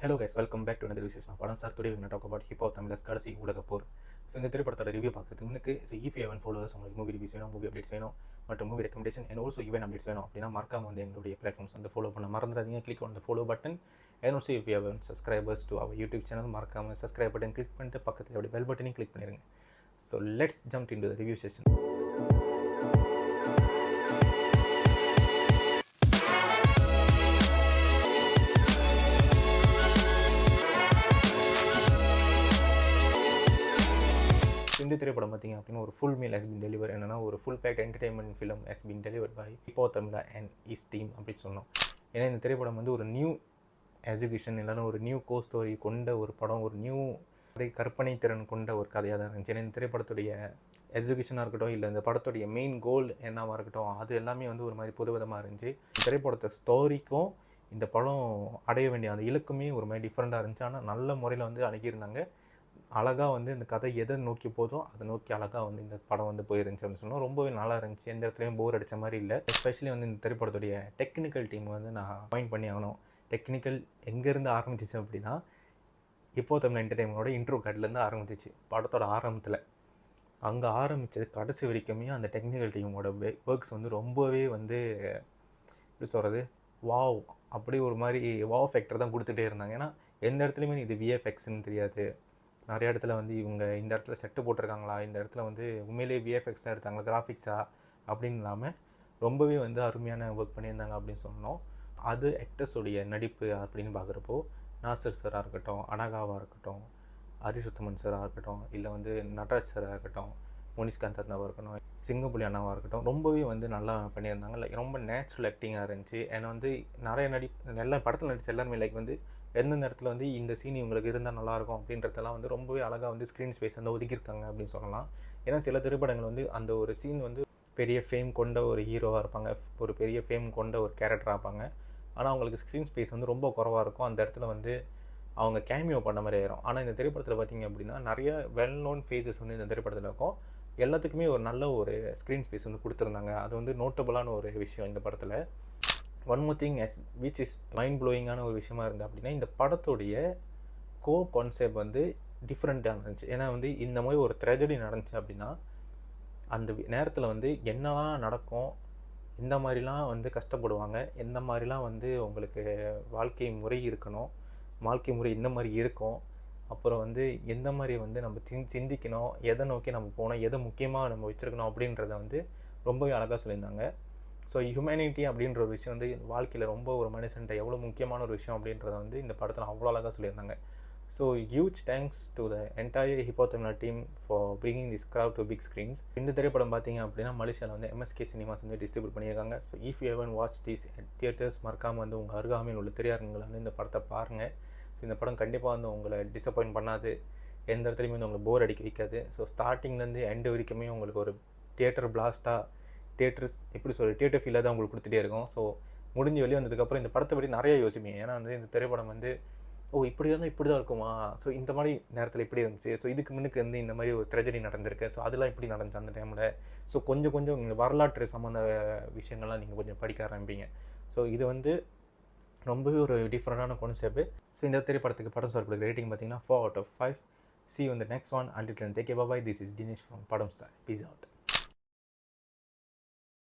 Hello guys, welcome back to another video. Padan sir, today we're going to talk about Hip Hop Tamil's Kadasi Udagapur. So இந்த திரைப்படத்தோட review பார்க்குறதுக்கு முன்னுக்கு if you haven't followed us உங்களுக்கு movie reviews வேணும், movie updates வேணும் மற்றும் movie recommendation and also event updates வேணும் அப்படின்னா மறக்காம வந்து எங்களுடைய பிளாட்ஃபார்ம்ஸ் வந்து ஃபாலோ பண்ண மறந்துடாதீங்க. click on the follow button and also if you haven't subscribers to our YouTube channel மறக்காம subscribe button click பண்ணிட்டு பக்கத்துல அப்படியே bell button click பண்ணிருங்க. So let's jump into the review session. இந்த திரைப்படம் பார்த்தீங்க அப்படின்னா ஒரு full meal has been deliver என்னன்னா ஒரு full packed entertainment film has been delivered by இப்போ தமிழா அண்ட் இஸ் டீம் அப்படின்னு சொன்னோம். ஏன்னா இந்த திரைப்படம் வந்து ஒரு நியூ எஜுகேஷன் இல்லைன்னா ஒரு நியூ கோ ஸ்டோரி கொண்ட ஒரு படம், ஒரு நியூ கற்பனை திறன் கொண்ட ஒரு கதையாக தான் இருந்துச்சு. ஏன்னா இந்த திரைப்படத்துடைய எஜுகேஷனாக இருக்கட்டும் இல்லை இந்த படத்துடைய மெயின் கோல் என்னவாக இருக்கட்டும் அது எல்லாமே வந்து ஒரு மாதிரி புதுவிதமாக இருந்துச்சு. திரைப்படத்தை ஸ்டோரிக்கும் இந்த படம் அடைய வேண்டிய அந்த இலக்குமே ஒரு மாதிரி டிஃப்ரெண்ட்டாக இருந்துச்சு. ஆனால் நல்ல முறையில் வந்து அணுகியிருந்தாங்க. அழகாக வந்து இந்த கதை எதை நோக்கி போதோ அதை நோக்கி அழகாக வந்து இந்த படம் வந்து போயிருந்துச்சு அப்படின்னு சொன்னால் ரொம்பவே நல்லா இருந்துச்சு. எந்த இடத்துலையும் போர் அடித்த மாதிரி இல்லை. எஸ்பெஷலி வந்து இந்த திரைப்படத்துடைய டெக்னிக்கல் டீம் வந்து நான் பாயிண்ட் பண்ணி ஆகணும். டெக்னிக்கல் எங்கேருந்து ஆரம்பிச்சிச்சு அப்படின்னா இப்போ தமிழ் என்டர்டைன்மெண்ட்டோட இன்ட்ரோ கார்ட்லேருந்து ஆரம்பிச்சிச்சு. படத்தோட ஆரம்பத்தில் அங்கே ஆரம்பித்தது கடைசி வரைக்குமே அந்த டெக்னிக்கல் டீமோட ஒர்க்ஸ் வந்து ரொம்பவே வந்து எப்படி சொல்கிறது வாவ் அப்படி ஒரு மாதிரி வாவ் ஃபேக்டர் தான் கொடுத்துட்டே இருந்தாங்க. ஏன்னா எந்த இடத்துலையுமே இது விஎஃப்எக்ஸ்ன்னு தெரியாது. நிறைய இடத்துல வந்து இவங்க இந்த இடத்துல செட்டு போட்டிருக்காங்களா, இந்த இடத்துல வந்து உண்மையிலேயே விஎஃப்எக்ஸ் தான் எடுத்தாங்களா, கிராஃபிக்ஸா அப்படின்னு இல்லாமல் ரொம்பவே வந்து அருமையான ஒர்க் பண்ணியிருந்தாங்க அப்படின்னு சொன்னோம். அது ஆக்டர்ஸுடைய நடிப்பு அப்படின்னு பார்க்குறப்போ நாசர் சாராக இருக்கட்டும், அனகாவாக இருக்கட்டும், ஹரிசுத்தமன் சாராக இருக்கட்டும், இல்லை வந்து நடராஜ் சாராக இருக்கட்டும், முனிஷ்காந்த் அண்ணாவாக இருக்கட்டும், சிங்கப்புலி அண்ணாவாக இருக்கட்டும், ரொம்பவே வந்து நல்லா பண்ணியிருந்தாங்க. லைக் ரொம்ப நேச்சுரல் ஆக்டிங்காக இருந்துச்சு. ஏன்னா வந்து நிறைய எல்லா படத்தில் நடித்த எல்லாருமே லைக் வந்து எந்தெந்த இடத்துல வந்து இந்த சீன் இவங்களுக்கு இருந்தால் நல்லாயிருக்கும் அப்படின்றதெல்லாம் வந்து ரொம்பவே அழகாக வந்து ஸ்க்ரீன் ஸ்பேஸ் வந்து ஒதுக்கியிருக்காங்க அப்படின்னு சொல்லலாம். ஏன்னா சில திரைப்படங்கள் வந்து அந்த ஒரு சீன் வந்து பெரிய ஃபேம் கொண்ட ஒரு ஹீரோவாக இருப்பாங்க, ஒரு பெரிய ஃபேம் கொண்ட ஒரு கேரக்டராக இருப்பாங்க. ஆனால் அவங்களுக்கு ஸ்க்ரீன் ஸ்பேஸ் வந்து ரொம்ப குறவாக இருக்கும். அந்த இடத்துல வந்து அவங்க கேமியோ பண்ண மாதிரி ஆயிரும். ஆனால் இந்த திரைப்படத்தில் பார்த்திங்க அப்படின்னா நிறைய வெல் நோன் ஃபேஸஸ் வந்து இந்த திரைப்படத்தில் இருக்கும். எல்லாத்துக்குமே ஒரு நல்ல ஒரு ஸ்க்ரீன் ஸ்பேஸ் வந்து கொடுத்துருந்தாங்க. அது வந்து நோட்டபுளான ஒரு விஷயம் இந்த படத்தில். One more thing which is mind ப்ளோயிங்கான ஒரு விஷயமா இருந்தது அப்படின்னா இந்த படத்துடைய கோ கான்செப்ட் வந்து டிஃப்ரெண்ட்டாக இருந்துச்சு. ஏன்னா வந்து இந்த மாதிரி ஒரு ட்ரெஜடி நடந்துச்சு அப்படின்னா அந்த நேரத்தில் வந்து என்னெல்லாம் நடக்கும், எந்த மாதிரிலாம் வந்து கஷ்டப்படுவாங்க, எந்த மாதிரிலாம் வந்து உங்களுக்கு வாழ்க்கை முறை இருக்கணும், வாழ்க்கை முறை இந்த மாதிரி இருக்கும், அப்புறம் வந்து எந்த மாதிரி வந்து நம்ம சிந்திக்கணும், எதை நோக்கி நம்ம போனோம், எதை முக்கியமாக நம்ம வச்சுருக்கணும் அப்படின்றத வந்து ரொம்பவே அழகாக சொல்லியிருந்தாங்க. ஸோ ஹியூமனிட்டி அப்படின்ற ஒரு விஷயம் வந்து வாழ்க்கையில் ரொம்ப ஒரு மனுஷன்ட்ட எவ்வளோ முக்கியமான ஒரு விஷயம் அப்படின்றத வந்து இந்த படத்தில் அவ்வளோ அழகாக சொல்லியிருந்தாங்க. So huge thanks to the entire hip hop Tamil team for bringing this crowd to big screens. இந்த திரைப்படம் பார்த்தீங்க அப்படின்னா மலேசியாவில் வந்து MSK சினிமாஸ் வந்து டிஸ்ட்ரிபியூட் பண்ணியிருக்காங்க. So if you haven't watch these theatres மறக்காமல் வந்து உங்கள் அருகாமையில் உள்ள திரையரங்குகளை வந்து இந்த படத்தை பாருங்கள். ஸோ இந்த படம் கண்டிப்பாக வந்து உங்களை டிசப்பாயின்ட் பண்ணாது, எந்த இடத்துலையுமே வந்து உங்களுக்கு போர் அடிக்க வைக்காது. ஸோ ஸ்டார்டிங்லேருந்து எண்டு வரைக்குமே உங்களுக்கு ஒரு தியேட்டர் பிளாஸ்ட்டாக தியேட்டர்ஸ் எப்படி சொல்கிறது தியேட்டர் ஃபீலாக தான் உங்களுக்கு கொடுத்துட்டே இருக்கும். ஸோ முடிஞ்சு வெளியே வந்ததுக்கப்புறம் இந்த படத்தை பற்றி நிறைய யோசிப்பீங்க. ஏன்னா வந்து இந்த திரைப்படம் வந்து இப்படி இருந்தால் இப்படி தான் இருக்குமா, ஸோ இந்த மாதிரி நேரத்தில் இப்படி இருந்துச்சு, ஸோ இதுக்கு முன்னுக்கு வந்து இந்த மாதிரி ஒரு ட்ரெஜடி நடந்திருக்கு, ஸோ அதெல்லாம் இப்படி நடந்துச்சு அந்த டைமில். ஸோ கொஞ்சம் இந்த வரலாற்று சம்மந்த விஷயங்கள்லாம் நீங்கள் கொஞ்சம் படிக்க ஆரம்பிப்பீங்க. ஸோ இது வந்து ரொம்பவே ஒரு டிஃப்ரெண்டான கான்செப்ட். ஸோ இந்த திரைப்படத்துக்கு படம் சார் கொடுக்குற ரேட்டிங் பார்த்தீங்கன்னா 4 out of 5. See you in the next one. Until then, take care, bye bye. This is Dinesh from Padam Star. Peace out.